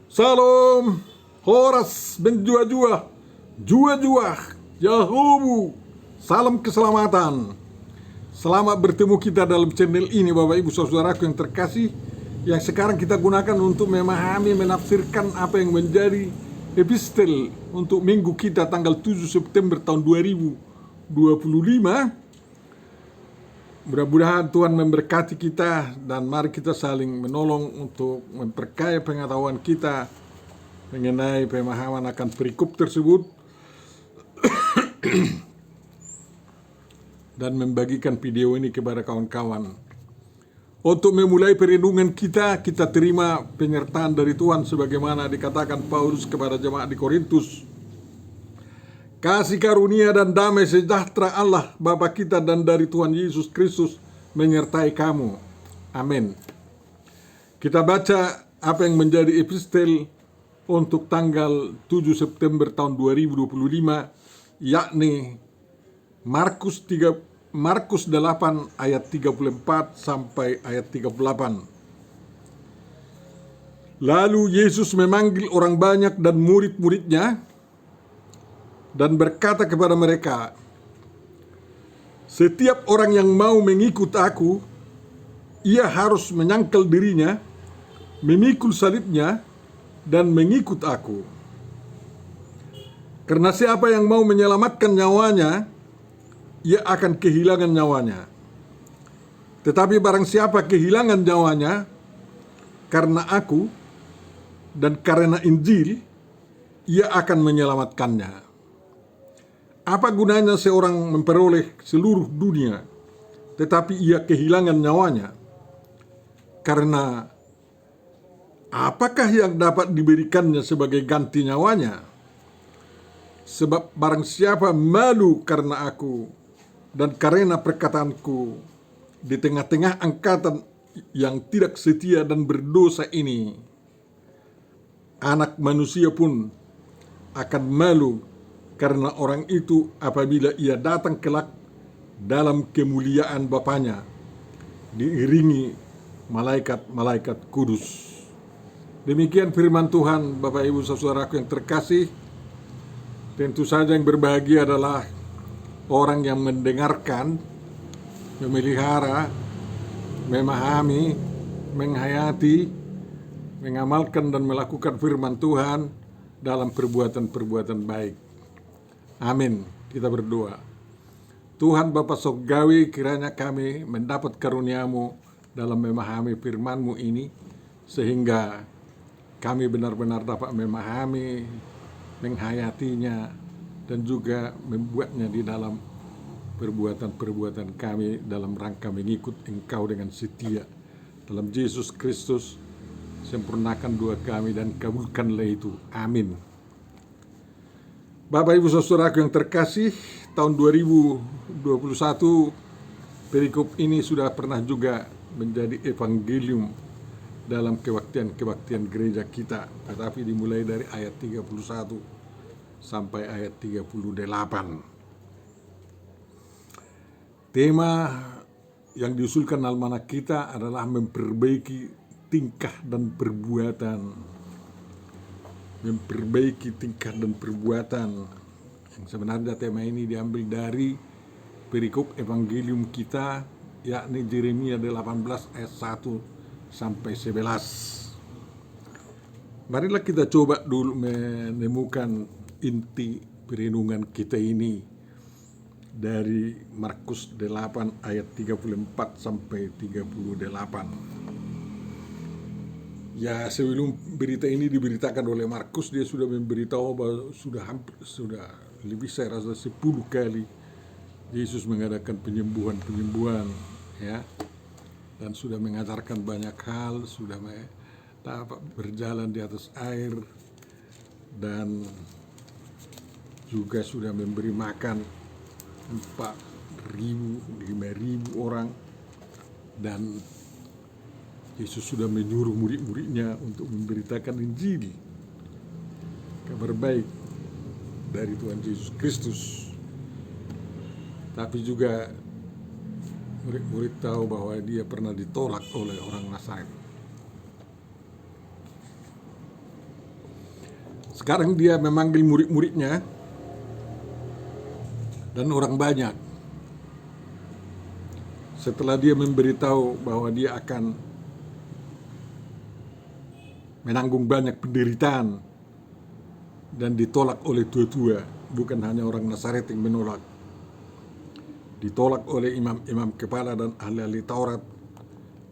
Salam, Horas benjua-jua, jua-jua, Yahubu. Salam keselamatan. Selamat bertemu kita dalam channel ini, Bapak Ibu Saudaraku yang terkasih, yang sekarang kita gunakan untuk memahami, menafsirkan apa yang menjadi epistel untuk minggu kita tanggal 7 September tahun 2025. Mudah-mudahan Tuhan memberkati kita dan mari kita saling menolong untuk memperkaya pengetahuan kita mengenai pemahaman akan perikop tersebut dan membagikan video ini kepada kawan-kawan. Untuk memulai perenungan kita terima penyertaan dari Tuhan sebagaimana dikatakan Paulus kepada jemaat di Korintus. Kasih karunia dan damai sejahtera Allah Bapa kita dan dari Tuhan Yesus Kristus menyertai kamu. Amin. Kita baca apa yang menjadi epistel untuk tanggal 7 September tahun 2025, yakni Markus 8 ayat 34 sampai ayat 38. Lalu Yesus memanggil orang banyak dan murid-muridnya dan berkata kepada mereka, "Setiap orang yang mau mengikut aku, ia harus menyangkal dirinya, memikul salibnya, dan mengikut aku. Karena siapa yang mau menyelamatkan nyawanya, ia akan kehilangan nyawanya. Tetapi barang siapa kehilangan nyawanya karena aku dan karena Injil, ia akan menyelamatkannya. Apa gunanya seorang memperoleh seluruh dunia, tetapi ia kehilangan nyawanya? Karena apakah yang dapat diberikannya sebagai ganti nyawanya? Sebab barang siapa malu karena aku dan karena perkataanku di tengah-tengah angkatan yang tidak setia dan berdosa ini, Anak Manusia pun akan malu karena orang itu apabila ia datang kelak dalam kemuliaan Bapanya, diiringi malaikat-malaikat kudus." Demikian firman Tuhan, Bapak Ibu Saudaraku yang terkasih. Tentu saja yang berbahagia adalah orang yang mendengarkan, memelihara, memahami, menghayati, mengamalkan dan melakukan firman Tuhan dalam perbuatan-perbuatan baik. Amin. Kita berdoa. Tuhan Bapa Sorgawi, kiranya kami mendapat karunia-Mu dalam memahami firman-Mu ini, sehingga kami benar-benar dapat memahami, menghayatinya, dan juga membuatnya di dalam perbuatan-perbuatan kami dalam rangka mengikut Engkau dengan setia. Dalam Yesus Kristus, sempurnakan doa kami dan kabulkanlah itu. Amin. Bapak Ibu Saudaraku yang terkasih, tahun 2021 perikop ini sudah pernah juga menjadi evangelium dalam kebaktian gereja kita, tetapi dimulai dari ayat 31 sampai ayat 38. Tema yang diusulkan almanak kita adalah memperbaiki tingkah dan perbuatan. Memperbaiki tingkah dan perbuatan. Yang sebenarnya tema ini diambil dari perikop evangelium kita, yakni Yeremia 18 ayat 1 sampai 11. Marilah kita coba dulu menemukan inti perenungan kita ini dari Markus 8 ayat 34 sampai 38. Ya, sebelum berita ini diberitakan oleh Markus, dia sudah memberitahu bahwa sudah lebih, saya rasa 10 kali Yesus mengadakan penyembuhan, ya, dan sudah mengajarkan banyak hal, sudah dapat berjalan di atas air, dan juga sudah memberi makan 4.000, 5.000 orang, dan Yesus sudah menyuruh murid-muridnya untuk memberitakan Injil, kabar baik dari Tuhan Yesus Kristus. Tapi juga murid-murid tahu bahwa dia pernah ditolak oleh orang Nazaret. Sekarang dia memanggil murid-muridnya dan orang banyak. Setelah dia memberitahu bahwa dia akan menanggung banyak penderitaan dan ditolak oleh tua-tua, bukan hanya orang Nazaret yang menolak, ditolak oleh imam-imam kepala dan ahli-ahli Taurat,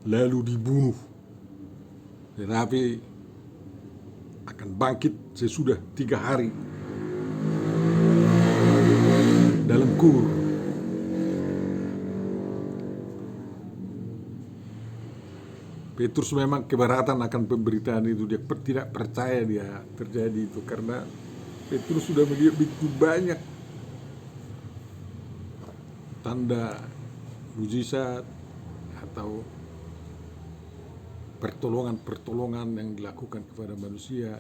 lalu dibunuh, tetapi akan bangkit sesudah 3 hari dalam kubur. Petrus memang keberatan akan pemberitaan itu, dia tidak percaya dia terjadi itu, karena Petrus sudah melihat begitu banyak tanda mujizat atau pertolongan yang dilakukan kepada manusia,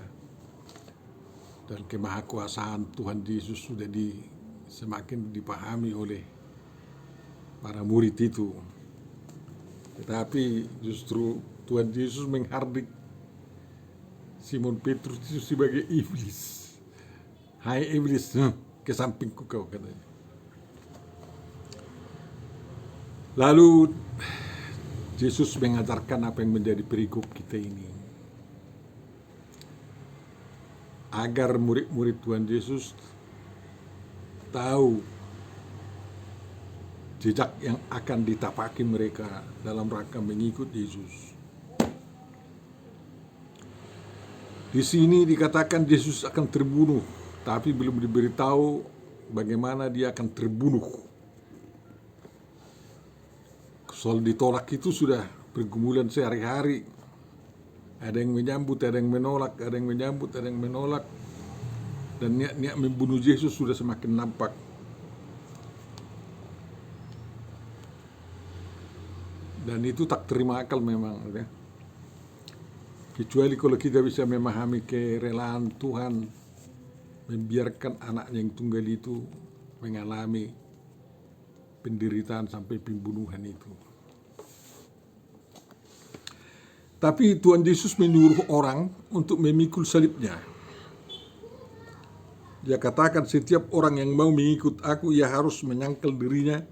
dan kemahakuasaan Tuhan Yesus sudah semakin dipahami oleh para murid itu. Tetapi justru Tuhan Yesus menghardik Simon Petrus itu sebagai iblis. Hai iblis, ke sampingku kau, katanya. Lalu Yesus mengajarkan apa yang menjadi perikop kita ini, agar murid-murid Tuhan Yesus tahu jejak yang akan ditapaki mereka dalam rangka mengikut Yesus. Di sini dikatakan Yesus akan terbunuh, tapi belum diberitahu bagaimana dia akan terbunuh. Soal ditolak itu sudah pergumulan sehari-hari. Ada yang menyambut, ada yang menolak, ada yang menyambut, ada yang menolak. Dan niat-niat membunuh Yesus sudah semakin nampak. Dan itu tak terima akal memang, ya. Kecuali kalau kita bisa memahami kerelaan Tuhan membiarkan anaknya yang tunggal itu mengalami penderitaan sampai pembunuhan itu. Tapi Tuhan Yesus menyuruh orang untuk memikul salibnya. Dia katakan setiap orang yang mau mengikut aku, ia harus menyangkal dirinya,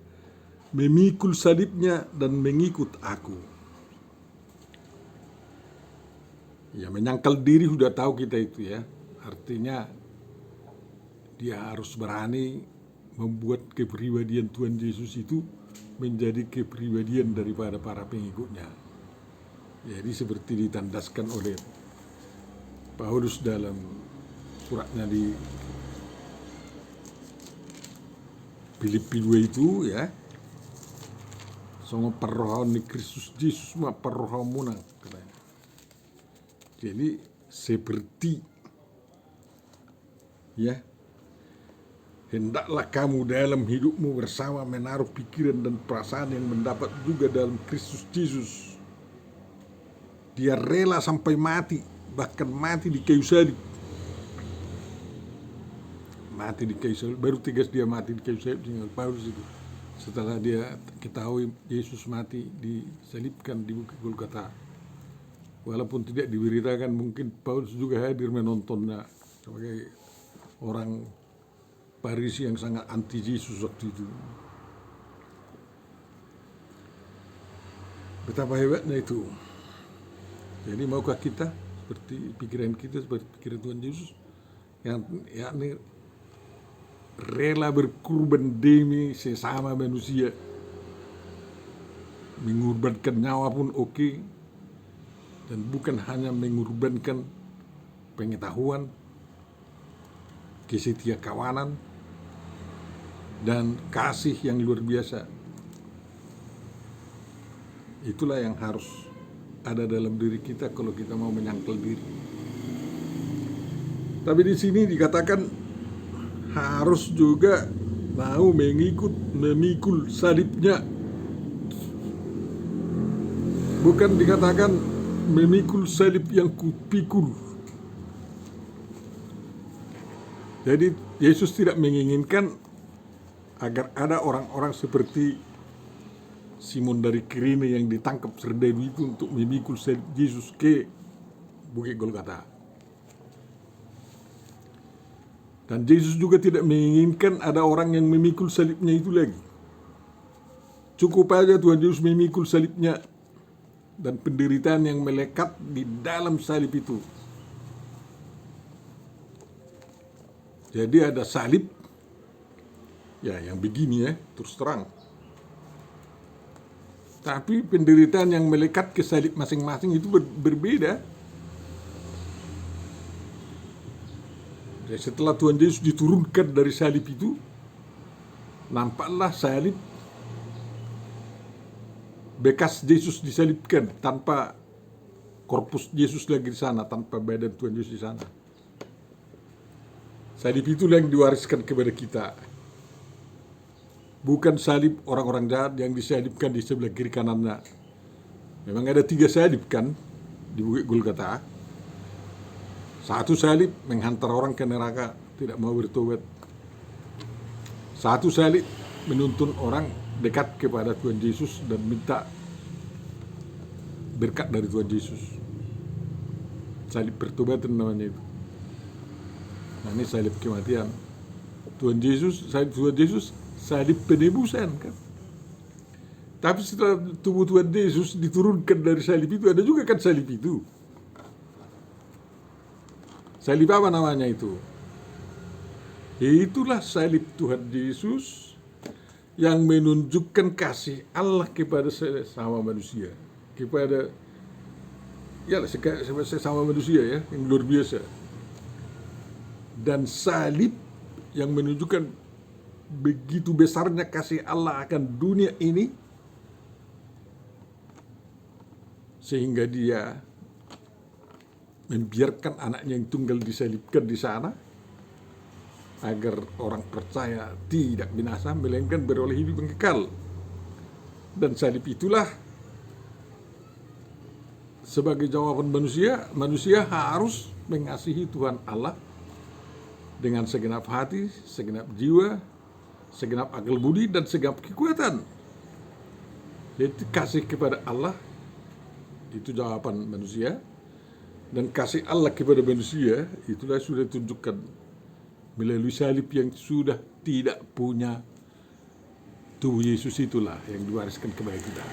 memikul salibnya dan mengikut aku. Ya, menyangkal diri sudah tahu kita itu, ya. Artinya dia harus berani membuat kepribadian Tuhan Yesus itu menjadi kepribadian daripada para pengikutnya. Jadi seperti ditandaskan oleh Paulus dalam suratnya di Filipi 2 itu, ya. Songo perrohon ni Kristus Yesus ma perrohon munang, katanya. Jadi seperti, ya, hendaklah kamu dalam hidupmu bersama menaruh pikiran dan perasaan yang mendapat juga dalam Kristus Yesus. Dia rela sampai mati, bahkan mati di kayu salib. Mati di kayu salib, baru tegas dia mati di kayu salib dengan Paulus itu. Setelah dia ketahui Yesus mati disalibkan di Bukit Golgota. Walaupun tidak diberitakan, mungkin Paulus juga hadir menontonnya sebagai orang Farisi yang sangat anti Yesus waktu itu. Betapa hebatnya itu. Jadi maukah kita seperti pikiran kita, seperti pikiran Tuhan Yesus, yang yakni rela berkorban demi sesama manusia, mengorbankan nyawa pun oke, dan bukan hanya mengorbankan pengetahuan, kesetia kawanan, dan kasih yang luar biasa. Itulah yang harus ada dalam diri kita kalau kita mau menyangkal diri. Tapi di sini dikatakan harus juga mau memikul salibnya. Bukan dikatakan memikul salib yang kupikul. Jadi Yesus tidak menginginkan agar ada orang-orang seperti Simon dari Kirene yang ditangkap Serdedu itu untuk memikul salib Yesus ke Bukit Golgota. Dan Yesus juga tidak menginginkan ada orang yang memikul salibnya itu lagi. Cukup aja Tuhan Yesus memikul salibnya dan penderitaan yang melekat di dalam salib itu. Jadi ada salib, ya yang begini ya, terus terang. Tapi penderitaan yang melekat ke salib masing-masing itu berbeda. Jadi setelah Tuhan Yesus diturunkan dari salib itu, nampaklah salib bekas Yesus disalibkan tanpa korpus Yesus lagi di sana, tanpa badan Tuhan Yesus di sana. Salib itulah yang diwariskan kepada kita. Bukan salib orang-orang jahat yang disalibkan di sebelah kiri kanannya. Memang ada 3 salib kan di Bukit Golgota. Satu salib menghantar orang ke neraka, tidak mau bertobat. Satu salib menuntun orang dekat kepada Tuhan Yesus dan minta berkat dari Tuhan Yesus. Salib pertobatan namanya itu. Nah, ini salib kematian. Tuhan Yesus, salib penebusan kan. Tapi setelah tubuh Tuhan Yesus diturunkan dari salib itu, ada juga kan salib itu. Salib apa namanya itu? Itulah salib Tuhan Yesus yang menunjukkan kasih Allah kepada sesama manusia, kepada sesama manusia ya, yang luar biasa. Dan salib yang menunjukkan begitu besarnya kasih Allah akan dunia ini, sehingga Dia membiarkan anaknya yang tunggal disalibkan di sana agar orang percaya tidak binasa melainkan beroleh hidup yang kekal. Dan salib itulah sebagai jawaban manusia harus mengasihi Tuhan Allah dengan segenap hati, segenap jiwa, segenap akal budi, dan segenap kekuatan. Jadi kasih kepada Allah itu jawaban manusia. Dan kasih Allah kepada manusia itulah sudah ditunjukkan melalui salib yang sudah tidak punya tubuh Yesus, itulah yang diwariskan kepada kita.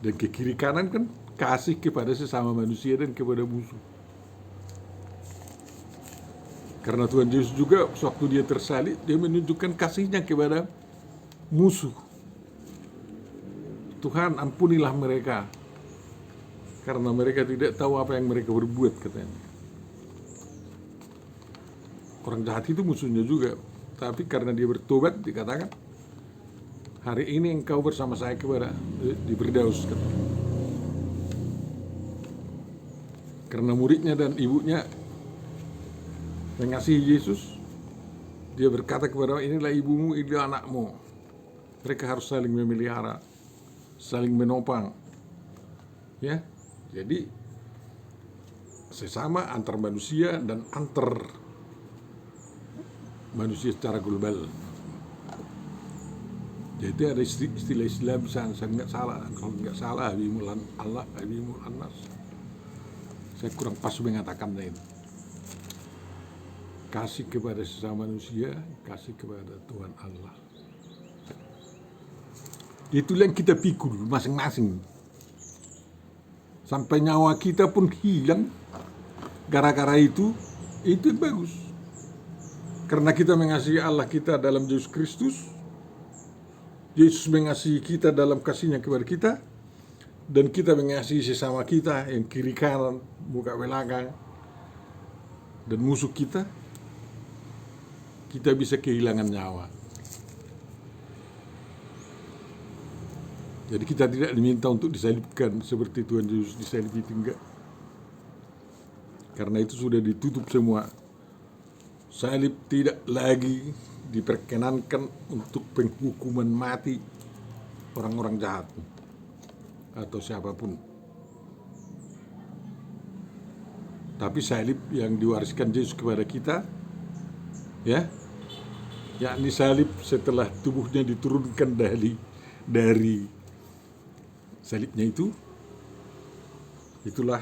Dan ke kiri kanan kan kasih kepada sesama manusia dan kepada musuh. Karena Tuhan Yesus juga waktu Dia tersalib, Dia menunjukkan kasihnya kepada musuh. Tuhan, ampunilah mereka, karena mereka tidak tahu apa yang mereka berbuat, katanya. Orang jahat itu musuhnya juga, tapi karena dia bertobat, dikatakan, hari ini engkau bersama saya di Firdaus, katanya. Karena muridnya dan ibunya mengasihi Yesus, Dia berkata kepada mereka, inilah ibumu, inilah anakmu. Mereka harus saling memelihara, saling menopang, ya. Jadi sesama antar manusia dan antar manusia secara global. Jadi ada istilah Islam, saya nggak salah, kalau nggak salah Habibul Allah, Habibul Anas. Saya kurang pas mengatakannya itu. Kasih kepada sesama manusia, kasih kepada Tuhan Allah. Itulah yang kita pikul masing-masing. Sampai nyawa kita pun hilang gara-gara itu bagus. Karena kita mengasihi Allah kita dalam Yesus Kristus, Yesus mengasihi kita dalam kasihnya kepada kita, dan kita mengasihi sesama kita yang kiri kanan, muka belakang, dan musuh kita bisa kehilangan nyawa. Jadi kita tidak diminta untuk disalibkan seperti Tuhan Yesus disalib itu, enggak. Karena itu sudah ditutup semua. Salib tidak lagi diperkenankan untuk penghukuman mati orang-orang jahat atau siapapun. Tapi salib yang diwariskan Yesus kepada kita, ya, yakni salib setelah tubuhnya diturunkan dari salibnya itulah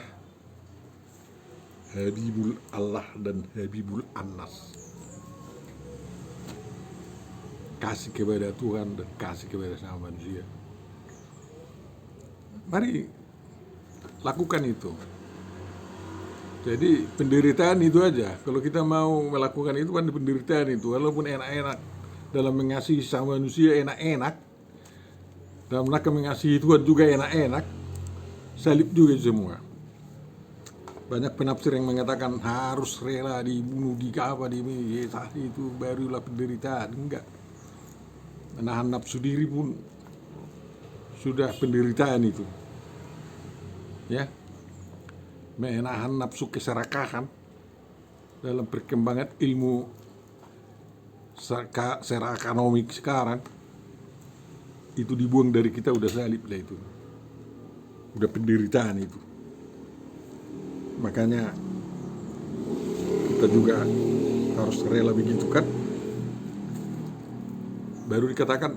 Habibul Allah dan Habibul Anas. Kasih kepada Tuhan dan kasih kepada sama manusia. Mari lakukan itu. Jadi penderitaan itu aja. Kalau kita mau melakukan itu kan penderitaan itu. Walaupun enak-enak dalam mengasihi sama manusia, enak-enak. Dalam rangka mengasihi Tuhan juga enak-enak. Salib juga semua. Banyak penafsir yang mengatakan harus rela dibunuh, apa di itu barulah penderitaan. Enggak. Menahan nafsu diri pun sudah penderitaan itu. Ya. Menahan nafsu keserakahan dalam perkembangan ilmu secara ekonomik sekarang itu dibuang dari kita, udah salib lah itu, udah penderitaan itu. Makanya kita juga harus rela begitu kan, baru dikatakan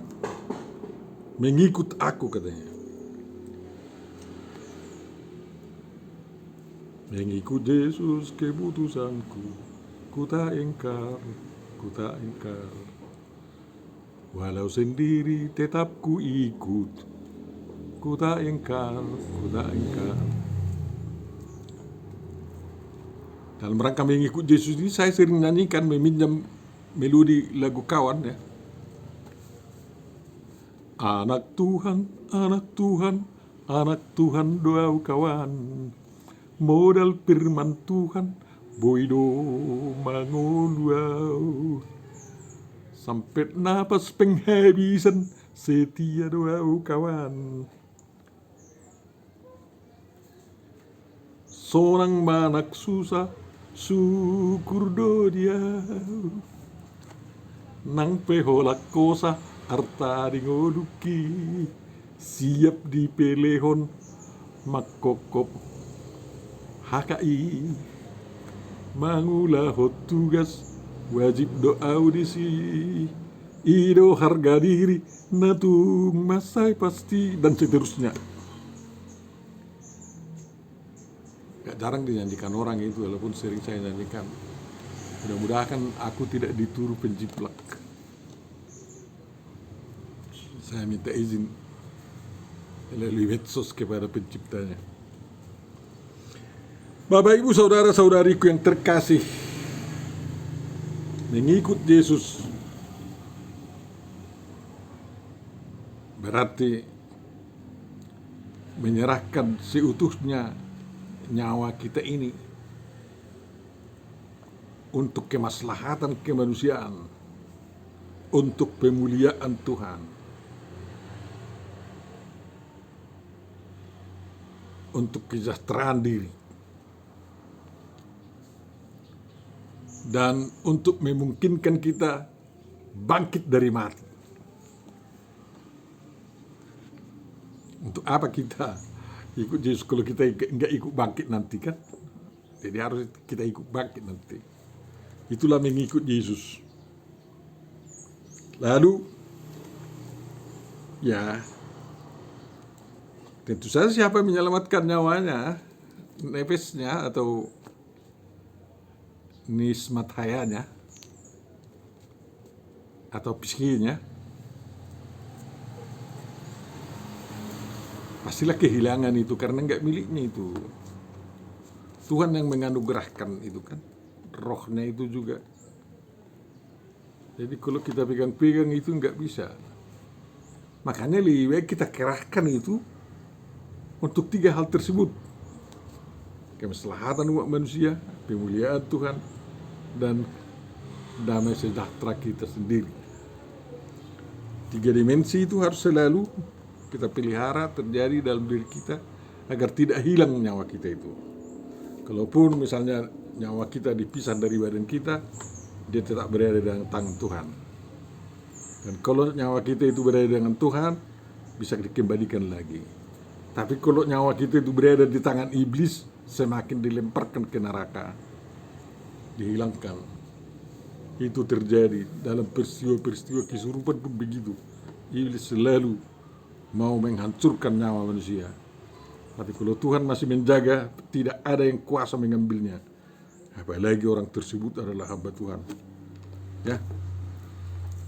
mengikut aku katanya. Mengikut Yesus keputusanku, ku tak ingkar. Walau sendiri tetap ku ikut, ku tak ingkar. Dalam rangka mengikut Yesus ini saya sering nyanyikan, meminjam melodi lagu kawan ya. Anak Tuhan doa kawan. Modal firman Tuhan, boido mangoluau. Sampai napas penghabisan, setia doa kawan. Seorang manak susah, syukur do dia. Nang peholak kosa, arta dingoluki. Siap dipelehon, makokop. HKI mangulah tugas wajib doa audisi ido harga diri natung masai pasti dan seterusnya. Gak jarang dinyanyikan orang itu, walaupun sering saya nyanyikan. Mudah-mudahan aku tidak dituru penjiplak. Saya minta izin melalui medsos kepada penciptanya. Bapak Ibu saudara-saudariku yang terkasih, mengikut Yesus berarti menyerahkan seutuhnya nyawa kita ini untuk kemaslahatan kemanusiaan, untuk pemuliaan Tuhan, untuk kesejahteraan diri, dan untuk memungkinkan kita bangkit dari mati. Untuk apa kita ikut Yesus kalau kita enggak ikut bangkit nanti kan? Jadi harus kita ikut bangkit nanti. Itulah mengikut Yesus. Lalu, ya, tentu saja siapa menyelamatkan nyawanya, nefesnya atau nismat hayanya atau psikinya, pastilah kehilangan itu karena nggak miliknya itu. Tuhan yang menganugerahkan itu kan, rohnya itu juga. Jadi kalau kita pegang-pegang itu nggak bisa. Makanya lebih baik kita kerahkan itu untuk 3 hal tersebut: kemaslahatan umat manusia, pemuliaan Tuhan, dan damai sejahtera kita sendiri. 3 dimensi itu harus selalu kita pelihara terjadi dalam diri kita agar tidak hilang nyawa kita itu. Kalaupun misalnya nyawa kita dipisah dari badan kita, dia tetap berada dalam tangan Tuhan. Dan kalau nyawa kita itu berada dengan Tuhan, bisa dikembalikan lagi. Tapi kalau nyawa kita itu berada di tangan iblis, semakin dilemparkan ke neraka, dihilangkan. Itu terjadi dalam peristiwa-peristiwa kesurupan pun begitu. Iblis selalu mau menghancurkan nyawa manusia. Tapi kalau Tuhan masih menjaga, tidak ada yang kuasa mengambilnya. apalagi orang tersebut adalah hamba Tuhan. Ya,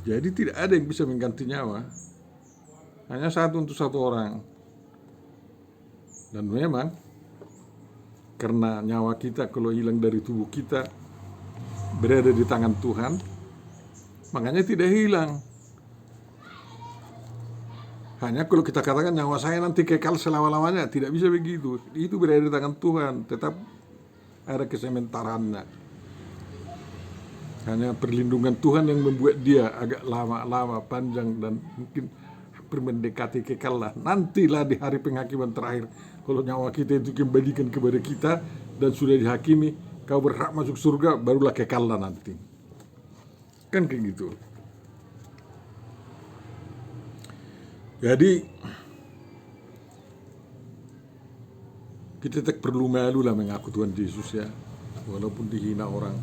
jadi tidak ada yang bisa mengganti nyawa, hanya satu untuk satu orang. Dan memang karena nyawa kita kalau hilang dari tubuh kita berada di tangan Tuhan, makanya tidak hilang. Hanya kalau kita katakan nyawa saya nanti kekal selama-lamanya, tidak bisa begitu. Itu berada di tangan Tuhan, tetap ada kesementarannya. Hanya perlindungan Tuhan yang membuat dia agak lama-lama, panjang, dan mungkin hampir mendekati kekal lah. Nantilah di hari penghakiman terakhir, kalau nyawa kita itu kembalikan kepada kita dan sudah dihakimi, kau berhak masuk surga, barulah kekal lah nanti. Kan kayak gitu. Jadi kita tak perlu malu lah mengaku Tuhan Yesus ya, walaupun dihina orang.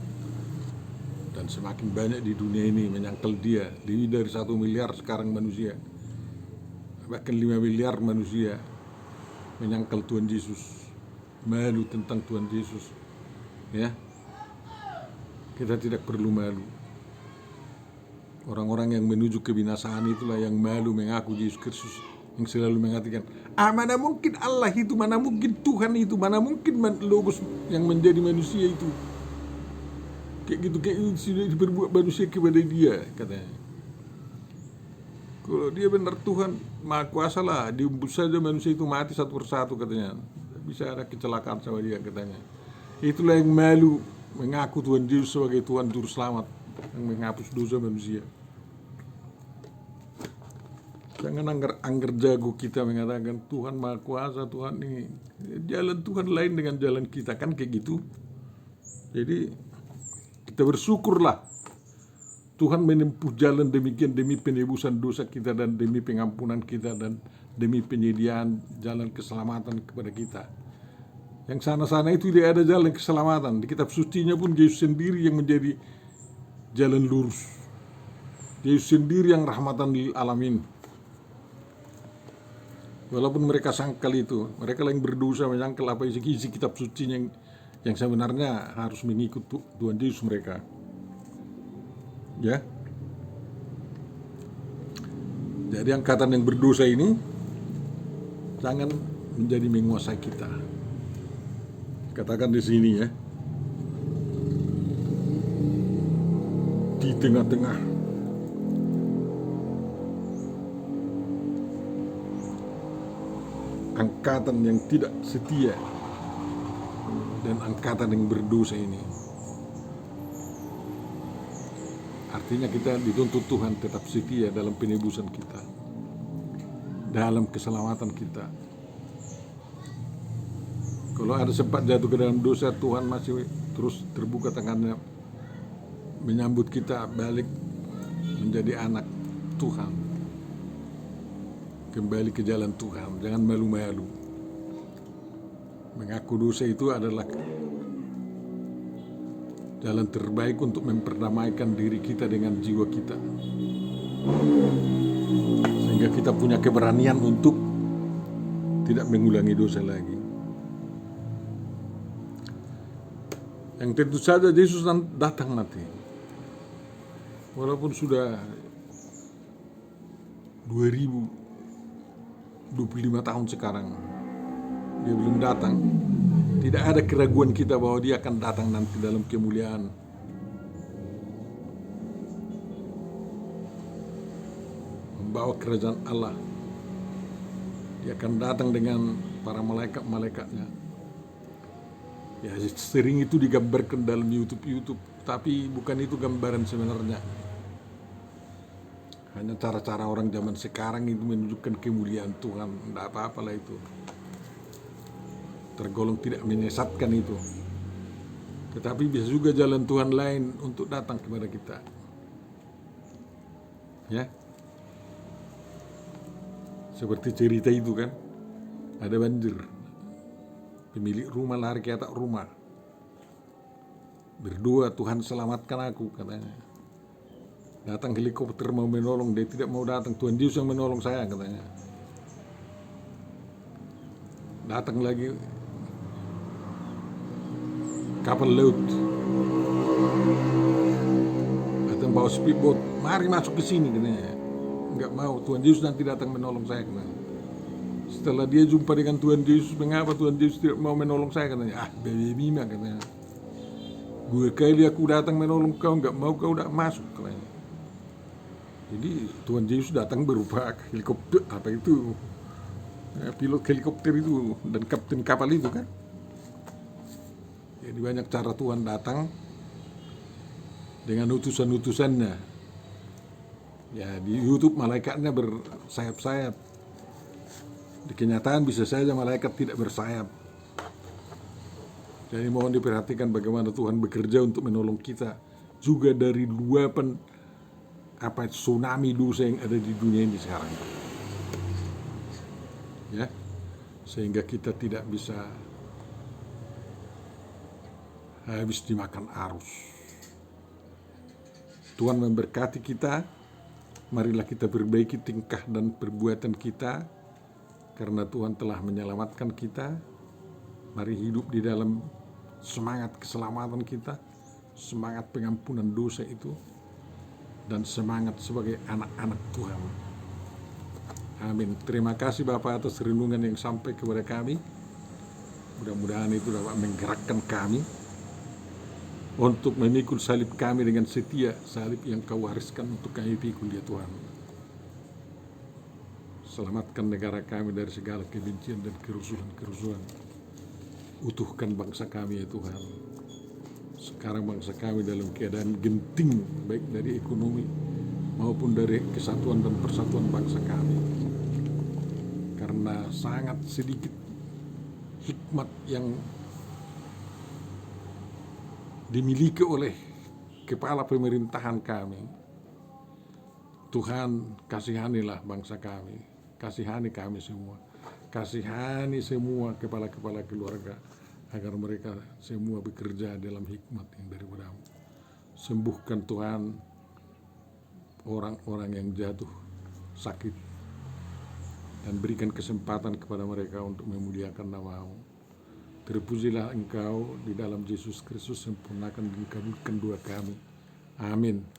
Dan semakin banyak di dunia ini menyangkal dia, lebih dari 1 miliar sekarang manusia, bahkan 5 miliar manusia menyangkal Tuhan Yesus, malu tentang Tuhan Yesus. Ya, kita tidak perlu malu. Orang-orang yang menuju kebinasaan itulah yang malu mengaku Yesus Kristus, yang selalu mengatakan, mana mungkin Allah itu, mana mungkin Tuhan itu, mana mungkin Logos yang menjadi manusia itu. Kayak gitu sudah diperbuat manusia kepada dia, katanya. Kalau dia benar Tuhan, Maha Kuasa lah, diumbus saja manusia itu mati satu persatu, katanya. Bisa ada kecelakaan sama dia, katanya. Itulah yang malu mengaku Tuhan Yesus sebagai Tuhan Juru Selamat yang menghapus dosa manusia. Jangan angger jago kita mengatakan Tuhan Maha Kuasa, Tuhan ini. Jalan Tuhan lain dengan jalan kita, kan kayak gitu. Jadi kita bersyukurlah Tuhan menempuh jalan demikian demi penebusan dosa kita dan demi pengampunan kita dan demi penyediaan jalan keselamatan kepada kita. Yang sana-sana itu tidak ada jalan keselamatan. Di kitab sucinya pun Yesus sendiri yang menjadi jalan lurus. Yesus sendiri yang rahmatan lil alamin. Walaupun mereka sangkal itu, mereka yang berdosa menyangkal apa isi kitab suci yang sebenarnya harus mengikut Tuhan Yesus mereka. Ya. Jadi angkatan yang berdosa ini jangan menjadi menguasai kita. Katakan di sini ya. Di tengah-tengah angkatan yang tidak setia dan angkatan yang berdosa ini, artinya kita dituntut Tuhan tetap setia dalam penebusan kita, dalam keselamatan kita. Kalau ada sempat jatuh ke dalam dosa, Tuhan masih terus terbuka tangannya menyambut kita balik menjadi anak Tuhan, kembali ke jalan Tuhan. Jangan malu-malu. Mengaku dosa itu adalah jalan terbaik untuk memperdamaikan diri kita dengan jiwa kita, sehingga kita punya keberanian untuk tidak mengulangi dosa lagi. Yang tentu saja Yesus datang nanti, walaupun sudah 2025 tahun sekarang dia belum datang. Tidak ada keraguan kita bahwa dia akan datang nanti dalam kemuliaan. Membawa kerajaan Allah. Dia akan datang dengan para malaikat-malaikatnya. Ya, sering itu digambarkan dalam YouTube, tapi bukan itu gambaran sebenarnya. Hanya cara-cara orang zaman sekarang itu menunjukkan kemuliaan Tuhan. Tidak apa-apalah itu. Tergolong tidak menyesatkan itu. Tetapi bisa juga jalan Tuhan lain untuk datang kepada kita. Ya. Seperti cerita itu kan. Ada banjir. Pemilik rumah lari ke atap rumah. Berdoa, Tuhan selamatkan aku, katanya. Datang helikopter mau menolong, dia tidak mau datang. Tuhan Yesus yang menolong saya, katanya. Datang lagi kapal laut membawa speedboat, mari masuk ke sini katanya. Nggak mau, Tuhan Yesus nanti datang menolong saya katanya. Setelah dia jumpa dengan Tuhan Yesus, mengapa Tuhan Yesus tidak mau menolong saya katanya? Baby Mima katanya, 2 kali aku datang menolong kau, nggak mau, kau udah masuk katanya. Jadi Tuhan Yesus datang berupa helikopter, apa itu, pilot helikopter itu dan kapten kapal itu kan. Jadi banyak cara Tuhan datang dengan utusan-utusannya. Ya di YouTube malaikatnya bersayap-sayap. Di kenyataan bisa saja malaikat tidak bersayap. Jadi mohon diperhatikan bagaimana Tuhan bekerja untuk menolong kita juga dari luapan tsunami dosa yang ada di dunia ini sekarang. Ya, sehingga kita tidak bisa habis dimakan arus. Tuhan memberkati kita. Marilah kita perbaiki tingkah dan perbuatan kita, karena Tuhan telah menyelamatkan kita. Mari hidup di dalam semangat keselamatan kita, semangat pengampunan dosa itu, dan semangat sebagai anak-anak Tuhan. Amin. Terima kasih Bapak atas renungan yang sampai kepada kami. Mudah-mudahan itu dapat menggerakkan kami untuk memikul salib kami dengan setia, salib yang kau wariskan untuk kami pikul ya Tuhan. Selamatkan negara kami dari segala kebencian dan kerusuhan. Utuhkan bangsa kami ya Tuhan. Sekarang bangsa kami dalam keadaan genting, baik dari ekonomi maupun dari kesatuan dan persatuan bangsa kami. Karena sangat sedikit hikmat yang dimiliki oleh kepala pemerintahan kami. Tuhan, kasihanilah bangsa kami, kasihani kami semua, kasihani semua kepala-kepala keluarga, agar mereka semua bekerja dalam hikmat yang daripadamu. Sembuhkan Tuhan orang-orang yang jatuh sakit, dan berikan kesempatan kepada mereka untuk memuliakan nama-Mu. Terpujilah Engkau di dalam Yesus Kristus, sempurnakan dan kabulkan doa kami. Amin.